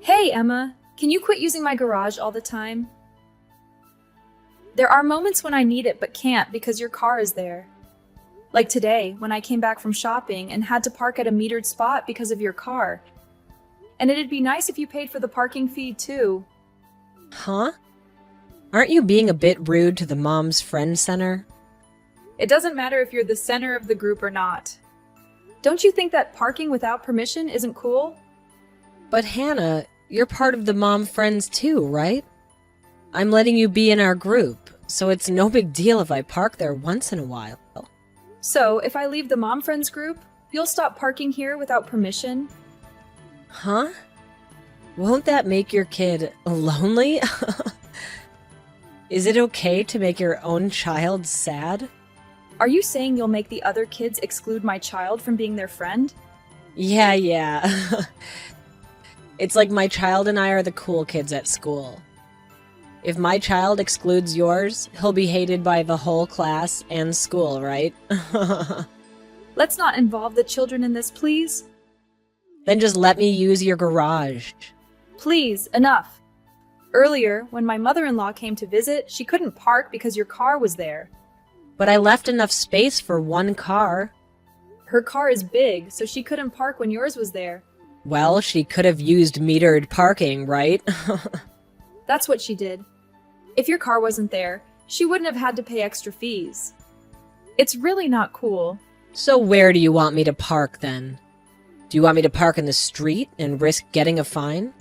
Hey, Emma, can you quit using my garage all the time? There are moments when I need it but can't because your car is there. Like today, when I came back from shopping and had to park at a metered spot because of your car. And it'd be nice if you paid for the parking fee too. Huh? Aren't you being a bit rude to the Mom's Friend Center? It doesn't matter if you're the center of the group or not. Don't you think that parking without permission isn't cool? But Hannah, you're part of the Mom Friends too, right? I'm letting you be in our group, so it's no big deal if I park there once in a while. So, if I leave the Mom Friends group, you'll stop parking here without permission? Huh? Won't that make your kid lonely? Is it okay to make your own child sad? Are you saying you'll make the other kids exclude my child from being their friend? Yeah. It's like my child and I are the cool kids at school. If my child excludes yours, he'll be hated by the whole class and school, right? Let's not involve the children in this, please. Then just let me use your garage. Please, enough. Earlier, when my mother-in-law came to visit, she couldn't park because your car was there. But I left enough space for one car. Her car is big, so she couldn't park when yours was there. Well, she could have used metered parking, right? That's what she did. If your car wasn't there, she wouldn't have had to pay extra fees. It's really not cool. So where do you want me to park then? Do you want me to park in the street and risk getting a fine?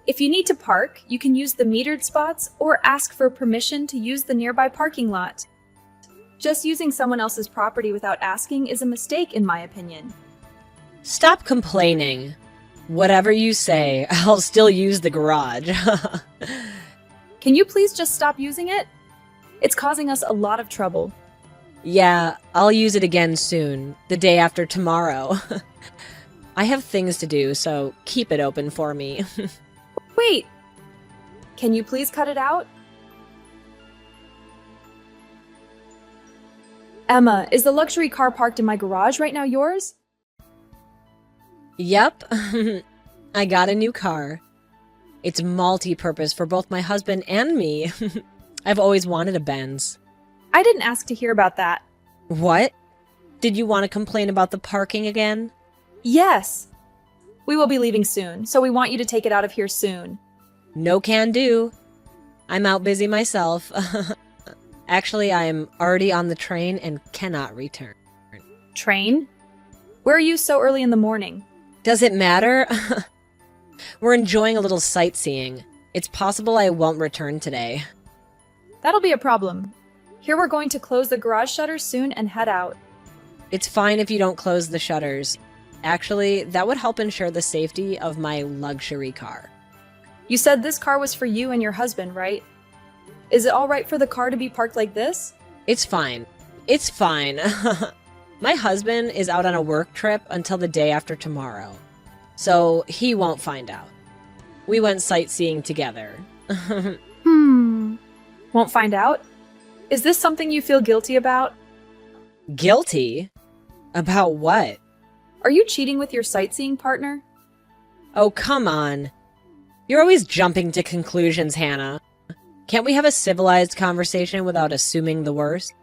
If you need to park, you can use the metered spots or ask for permission to use the nearby parking lot. Just using someone else's property without asking is a mistake, in my opinion. Stop complaining. Whatever you say, I'll still use the garage. Can you please just stop using it? It's causing us a lot of trouble. Yeah, I'll use it again soon, the day after tomorrow. I have things to do, so keep it open for me. Wait! Can you please cut it out? Emma, is the luxury car parked in my garage right now yours? Yep, I got a new car. It's multi-purpose for both my husband and me. I've always wanted a Benz. I didn't ask to hear about that. What? Did you want to complain about the parking again? Yes! We will be leaving soon, so we want you to take it out of here soon. No can do. I'm out busy myself. Actually, I am already on the train and cannot return. Train? Where are you so early in the morning? Does it matter? We're enjoying a little sightseeing. It's possible I won't return today. That'll be a problem. Here we're going to close the garage shutters soon and head out. It's fine if you don't close the shutters. Actually, that would help ensure the safety of my luxury car. You said this car was for you and your husband, right? Is it all right for the car to be parked like this? It's fine. It's fine. My husband is out on a work trip until the day after tomorrow, so he won't find out. We went sightseeing together. Won't find out? Is this something you feel guilty about? Guilty? About what? Are you cheating with your sightseeing partner? Oh, come on. You're always jumping to conclusions, Hannah. Can't we have a civilized conversation without assuming the worst?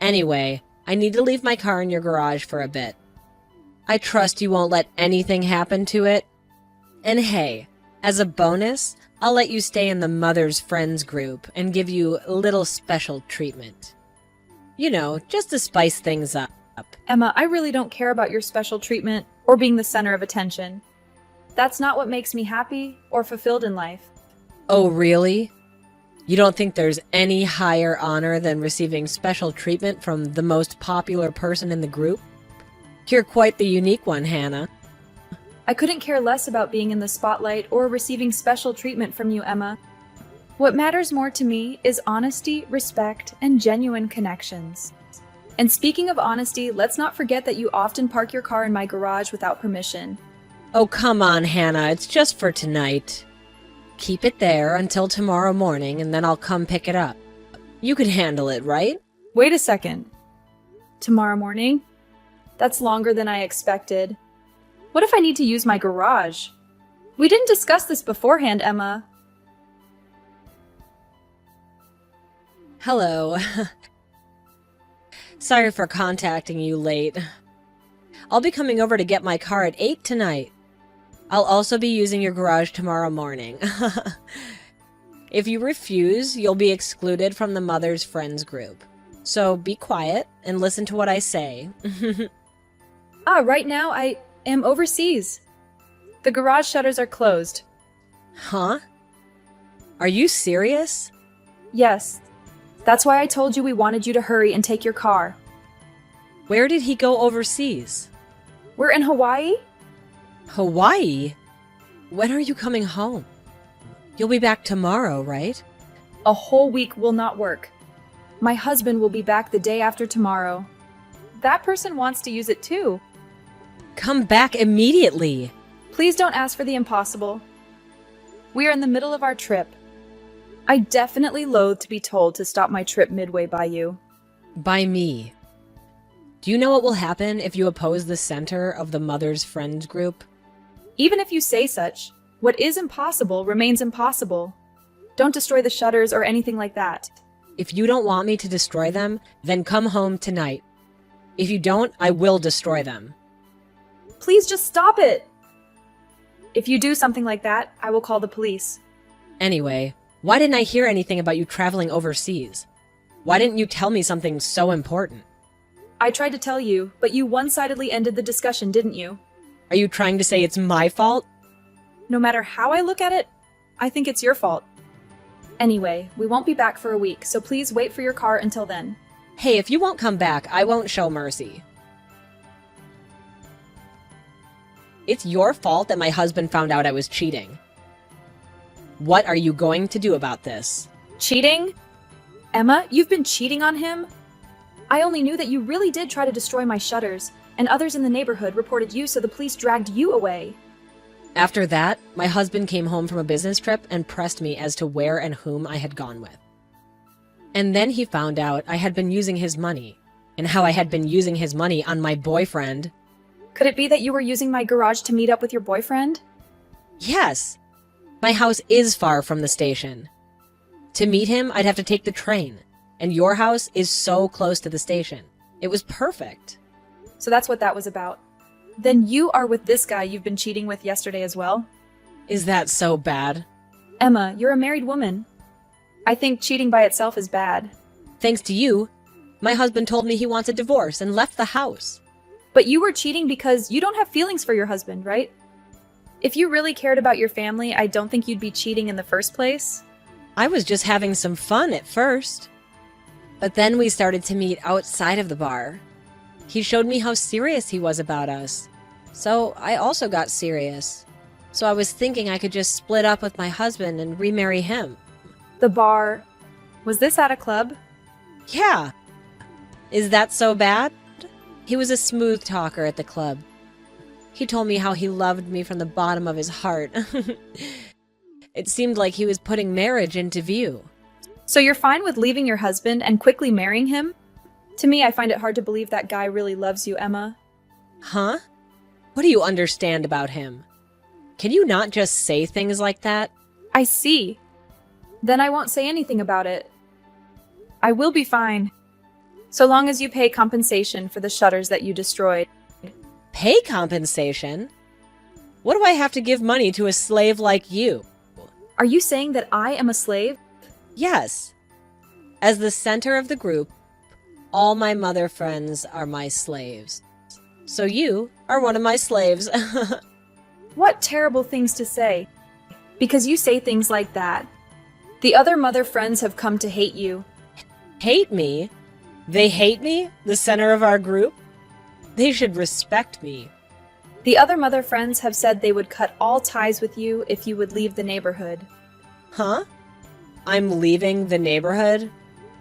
Anyway, I need to leave my car in your garage for a bit. I trust you won't let anything happen to it. And hey, as a bonus, I'll let you stay in the Mother's Friends group and give you a little special treatment. You know, just to spice things up. Emma, I really don't care about your special treatment or being the center of attention. That's not what makes me happy or fulfilled in life. Oh, really? You don't think there's any higher honor than receiving special treatment from the most popular person in the group? You're quite the unique one, Hannah. I couldn't care less about being in the spotlight or receiving special treatment from you, Emma. What matters more to me is honesty, respect, and genuine connections. And speaking of honesty, let's not forget that you often park your car in my garage without permission. Oh, come on, Hannah. It's just for tonight. Keep it there until tomorrow morning, and then I'll come pick it up. You can handle it, right? Wait a second. Tomorrow morning? That's longer than I expected. What if I need to use my garage? We didn't discuss this beforehand, Emma. Hello. Sorry for contacting you late. I'll be coming over to get my car at 8 tonight. I'll also be using your garage tomorrow morning. If you refuse, you'll be excluded from the Mother's Friends group. So be quiet and listen to what I say. Right now I am overseas. The garage shutters are closed. Huh? Are you serious? Yes. That's why I told you we wanted you to hurry and take your car. Where did he go overseas? We're in Hawaii? Hawaii? When are you coming home? You'll be back tomorrow, right? A whole week will not work. My husband will be back the day after tomorrow. That person wants to use it too. Come back immediately. Please don't ask for the impossible. We are in the middle of our trip. I definitely loathe to be told to stop my trip midway by you. By me. Do you know what will happen if you oppose the center of the Mother's Friends group? Even if you say such, what is impossible remains impossible. Don't destroy the shutters or anything like that. If you don't want me to destroy them, then come home tonight. If you don't, I will destroy them. Please just stop it! If you do something like that, I will call the police. Anyway, why didn't I hear anything about you traveling overseas? Why didn't you tell me something so important? I tried to tell you, but you one-sidedly ended the discussion, didn't you? Are you trying to say it's my fault? No matter how I look at it, I think it's your fault. Anyway, we won't be back for a week, so please wait for your car until then. Hey, if you won't come back, I won't show mercy. It's your fault that my husband found out I was cheating. What are you going to do about this? Cheating? Emma, you've been cheating on him? I only knew that you really did try to destroy my shutters, and others in the neighborhood reported you, so the police dragged you away. After that, my husband came home from a business trip and pressed me as to where and whom I had gone with. And then he found out I had been using his money, and how I had been using his money on my boyfriend. Could it be that you were using my garage to meet up with your boyfriend? Yes. My house is far from the station. To meet him, I'd have to take the train, and your house is so close to the station. It was perfect. So that's what that was about. Then you are with this guy you've been cheating with yesterday as well? Is that so bad? Emma, you're a married woman. I think cheating by itself is bad. Thanks to you, my husband told me he wants a divorce and left the house. But you were cheating because you don't have feelings for your husband, right? If you really cared about your family, I don't think you'd be cheating in the first place. I was just having some fun at first. But then we started to meet outside of the bar. He showed me how serious he was about us. So I also got serious. So I was thinking I could just split up with my husband and remarry him. The bar... Was this at a club? Yeah. Is that so bad? He was a smooth talker at the club. He told me how he loved me from the bottom of his heart. It seemed like he was putting marriage into view. So you're fine with leaving your husband and quickly marrying him? To me, I find it hard to believe that guy really loves you, Emma. Huh? What do you understand about him? Can you not just say things like that? I see. Then I won't say anything about it. I will be fine. So long as you pay compensation for the shutters that you destroyed. Pay compensation? What do I have to give money to a slave like you? Are you saying that I am a slave? Yes. As the center of the group, all my mother friends are my slaves. So you are one of my slaves. What terrible things to say. Because you say things like that. The other mother friends have come to hate you. Hate me? They hate me? The center of our group? They should respect me. The other mother friends have said they would cut all ties with you if you would leave the neighborhood. Huh? I'm leaving the neighborhood?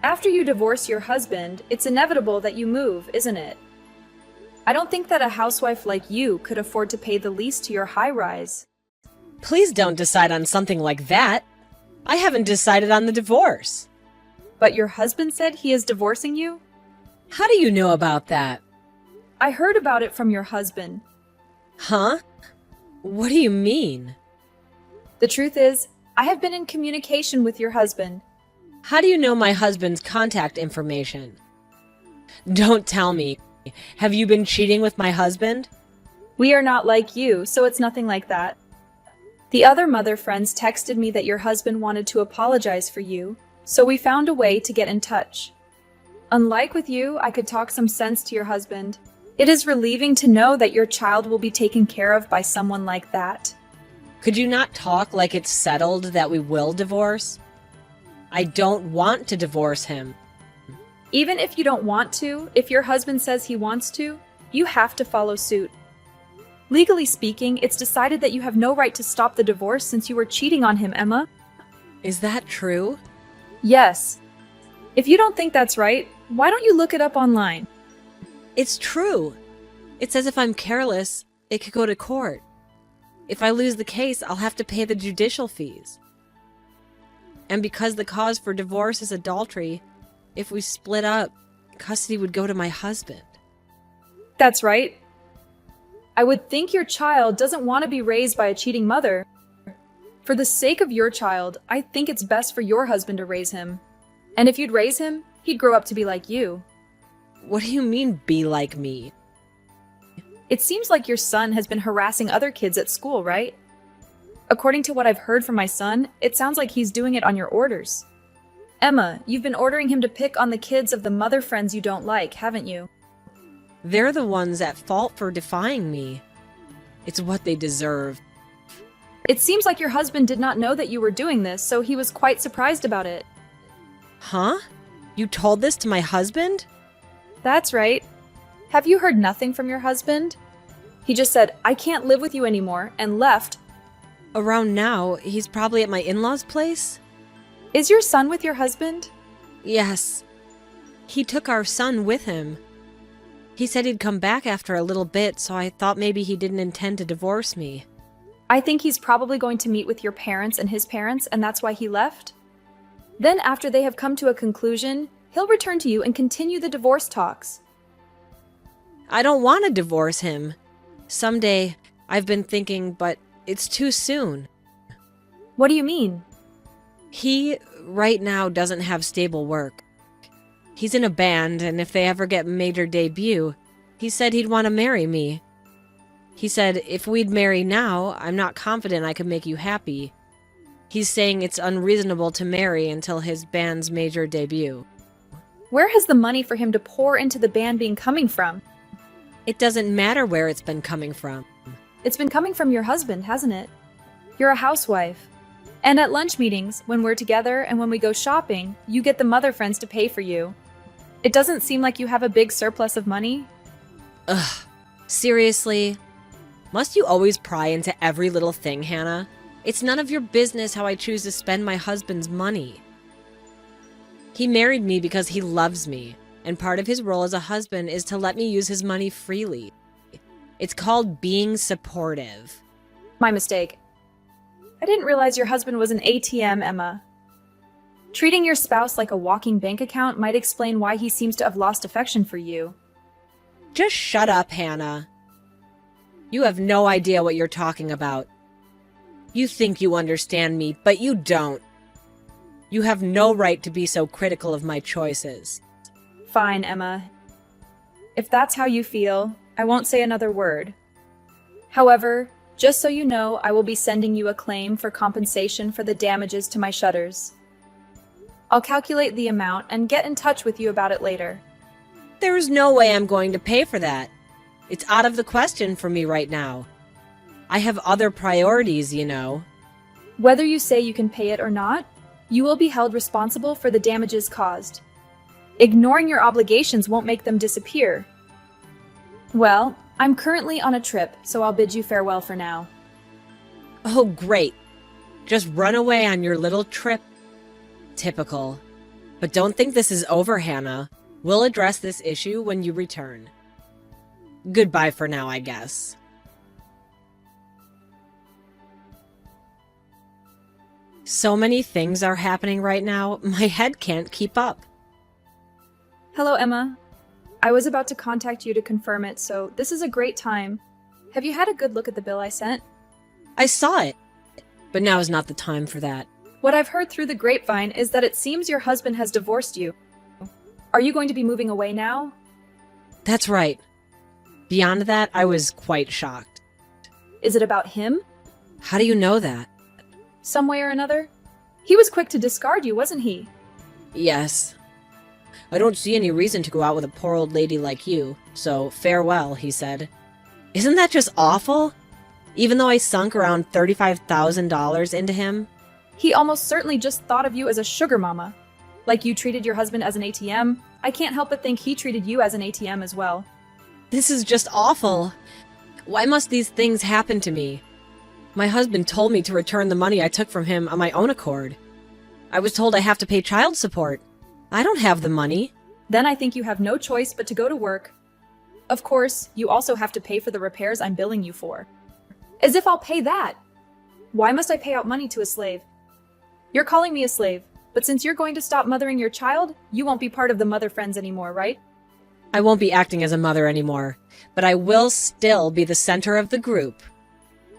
After you divorce your husband, it's inevitable that you move, isn't it? I don't think that a housewife like you could afford to pay the lease to your high-rise. Please don't decide on something like that. I haven't decided on the divorce. But your husband said he is divorcing you? How do you know about that? I heard about it from your husband. Huh? What do you mean? The truth is, I have been in communication with your husband. How do you know my husband's contact information? Don't tell me. Have you been cheating with my husband? We are not like you, so it's nothing like that. The other mother friends texted me that your husband wanted to apologize for you, so we found a way to get in touch. Unlike with you, I could talk some sense to your husband. It is relieving to know that your child will be taken care of by someone like that. Could you not talk like it's settled that we will divorce? I don't want to divorce him. Even if you don't want to, if your husband says he wants to, you have to follow suit. Legally speaking, it's decided that you have no right to stop the divorce since you were cheating on him, Emma. Is that true? Yes. If you don't think that's right, why don't you look it up online? It's true. It says if I'm careless, it could go to court. If I lose the case, I'll have to pay the judicial fees. And because the cause for divorce is adultery, if we split up, custody would go to my husband. That's right. I would think your child doesn't want to be raised by a cheating mother. For the sake of your child, I think it's best for your husband to raise him. And if you'd raise him, he'd grow up to be like you. What do you mean, be like me? It seems like your son has been harassing other kids at school, right? According to what I've heard from my son, it sounds like he's doing it on your orders. Emma, you've been ordering him to pick on the kids of the mother friends you don't like, haven't you? They're the ones at fault for defying me. It's what they deserve. It seems like your husband did not know that you were doing this, so he was quite surprised about it. Huh? You told this to my husband? That's right. Have you heard nothing from your husband? He just said, I can't live with you anymore, and left. Around now, he's probably at my in-laws' place? Is your son with your husband? Yes. He took our son with him. He said he'd come back after a little bit, so I thought maybe he didn't intend to divorce me. I think he's probably going to meet with your parents and his parents, and that's why he left. Then after they have come to a conclusion, he'll return to you and continue the divorce talks. I don't want to divorce him. Someday, I've been thinking, but it's too soon. What do you mean? He, right now, doesn't have stable work. He's in a band, and if they ever get major debut, he said he'd want to marry me. He said, if we'd marry now, I'm not confident I could make you happy. He's saying it's unreasonable to marry until his band's major debut. Where has the money for him to pour into the band been coming from? It doesn't matter where it's been coming from. It's been coming from your husband, hasn't it? You're a housewife. And at lunch meetings, when we're together and when we go shopping, you get the mother friends to pay for you. It doesn't seem like you have a big surplus of money. Ugh. Seriously? Must you always pry into every little thing, Hannah? It's none of your business how I choose to spend my husband's money. He married me because he loves me, and part of his role as a husband is to let me use his money freely. It's called being supportive. My mistake. I didn't realize your husband was an ATM, Emma. Treating your spouse like a walking bank account might explain why he seems to have lost affection for you. Just shut up, Hannah. You have no idea what you're talking about. You think you understand me, but you don't. You have no right to be so critical of my choices. Fine, Emma. If that's how you feel, I won't say another word. However, just so you know, I will be sending you a claim for compensation for the damages to my shutters. I'll calculate the amount and get in touch with you about it later. There's no way I'm going to pay for that. It's out of the question for me right now. I have other priorities, you know. Whether you say you can pay it or not, you will be held responsible for the damages caused. Ignoring your obligations won't make them disappear. Well, I'm currently on a trip, so I'll bid you farewell for now. Oh, great. Just run away on your little trip. Typical. But don't think this is over, Hannah. We'll address this issue when you return. Goodbye for now, I guess. So many things are happening right now, my head can't keep up. Hello, Emma. I was about to contact you to confirm it, so this is a great time. Have you had a good look at the bill I sent? I saw it. But now is not the time for that. What I've heard through the grapevine is that it seems your husband has divorced you. Are you going to be moving away now? That's right. Beyond that, I was quite shocked. Is it about him? How do you know that? Some way or another? He was quick to discard you, wasn't he? Yes. I don't see any reason to go out with a poor old lady like you, so farewell, he said. Isn't that just awful? Even though I sunk around $35,000 into him? He almost certainly just thought of you as a sugar mama. Like you treated your husband as an ATM, I can't help but think he treated you as an ATM as well. This is just awful. Why must these things happen to me? My husband told me to return the money I took from him on my own accord. I was told I have to pay child support. I don't have the money. Then I think you have no choice but to go to work. Of course, you also have to pay for the repairs I'm billing you for. As if I'll pay that! Why must I pay out money to a slave? You're calling me a slave, but since you're going to stop mothering your child, you won't be part of the mother friends anymore, right? I won't be acting as a mother anymore, but I will still be the center of the group.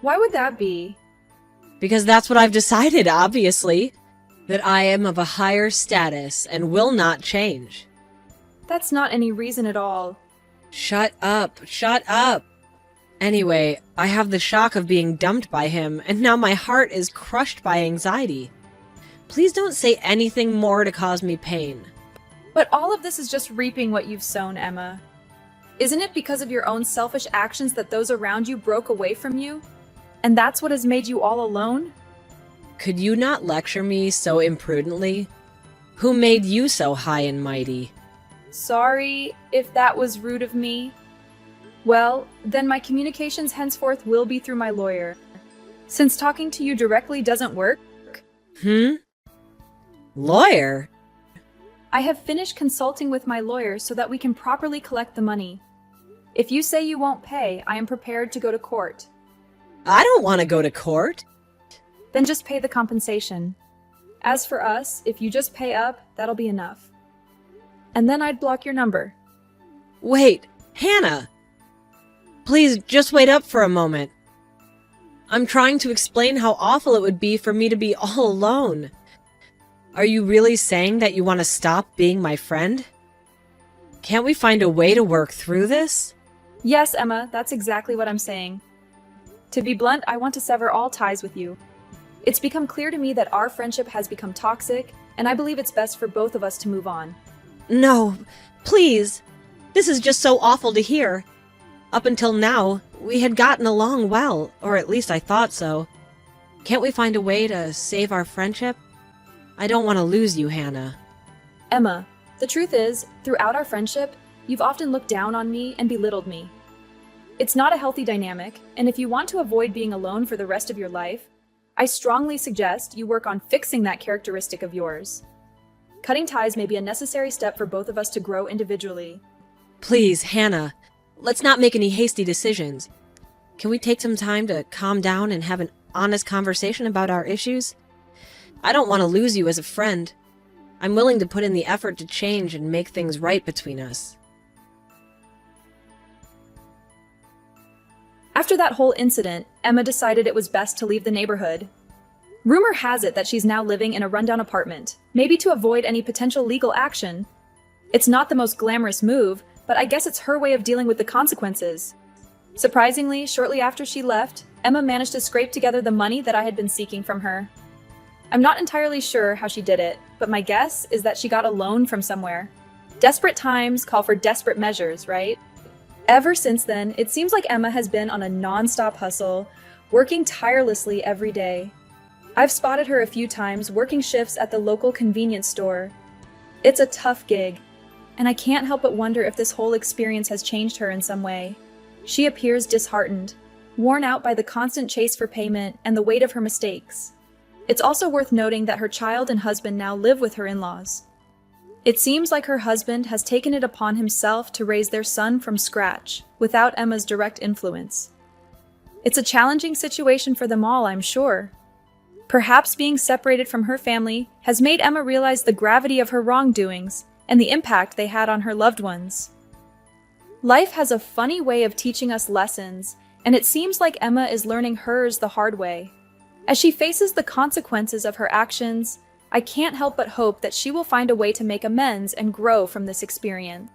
Why would that be? Because that's what I've decided, obviously. That I am of a higher status and will not change. That's not any reason at all. Shut up, shut up. Anyway, I have the shock of being dumped by him, and now my heart is crushed by anxiety. Please don't say anything more to cause me pain. But all of this is just reaping what you've sown, Emma. Isn't it because of your own selfish actions that those around you broke away from you? And that's what has made you all alone? Could you not lecture me so imprudently? Who made you so high and mighty? Sorry if that was rude of me. Well, then my communications henceforth will be through my lawyer. Since talking to you directly doesn't work. Lawyer? I have finished consulting with my lawyer so that we can properly collect the money. If you say you won't pay, I am prepared to go to court. I don't want to go to court. Then just pay the compensation. As for us, if you just pay up, that'll be enough. And then I'd block your number. Wait, Hannah! Please, just wait up for a moment. I'm trying to explain how awful it would be for me to be all alone. Are you really saying that you want to stop being my friend? Can't we find a way to work through this? Yes, Emma, that's exactly what I'm saying. To be blunt, I want to sever all ties with you. It's become clear to me that our friendship has become toxic, and I believe it's best for both of us to move on. No, please. This is just so awful to hear. Up until now, we had gotten along well, or at least I thought so. Can't we find a way to save our friendship? I don't want to lose you, Hannah. Emma, the truth is, throughout our friendship, you've often looked down on me and belittled me. It's not a healthy dynamic, and if you want to avoid being alone for the rest of your life, I strongly suggest you work on fixing that characteristic of yours. Cutting ties may be a necessary step for both of us to grow individually. Please, Hannah, let's not make any hasty decisions. Can we take some time to calm down and have an honest conversation about our issues? I don't want to lose you as a friend. I'm willing to put in the effort to change and make things right between us. After that whole incident, Emma decided it was best to leave the neighborhood. Rumor has it that she's now living in a rundown apartment, maybe to avoid any potential legal action. It's not the most glamorous move, but I guess it's her way of dealing with the consequences. Surprisingly, shortly after she left, Emma managed to scrape together the money that I had been seeking from her. I'm not entirely sure how she did it, but my guess is that she got a loan from somewhere. Desperate times call for desperate measures, right? Ever since then, it seems like Emma has been on a non-stop hustle, working tirelessly every day. I've spotted her a few times working shifts at the local convenience store. It's a tough gig, and I can't help but wonder if this whole experience has changed her in some way. She appears disheartened, worn out by the constant chase for payment and the weight of her mistakes. It's also worth noting that her child and husband now live with her in-laws. It seems like her husband has taken it upon himself to raise their son from scratch, without Emma's direct influence. It's a challenging situation for them all, I'm sure. Perhaps being separated from her family has made Emma realize the gravity of her wrongdoings and the impact they had on her loved ones. Life has a funny way of teaching us lessons, and it seems like Emma is learning hers the hard way. As she faces the consequences of her actions, I can't help but hope that she will find a way to make amends and grow from this experience.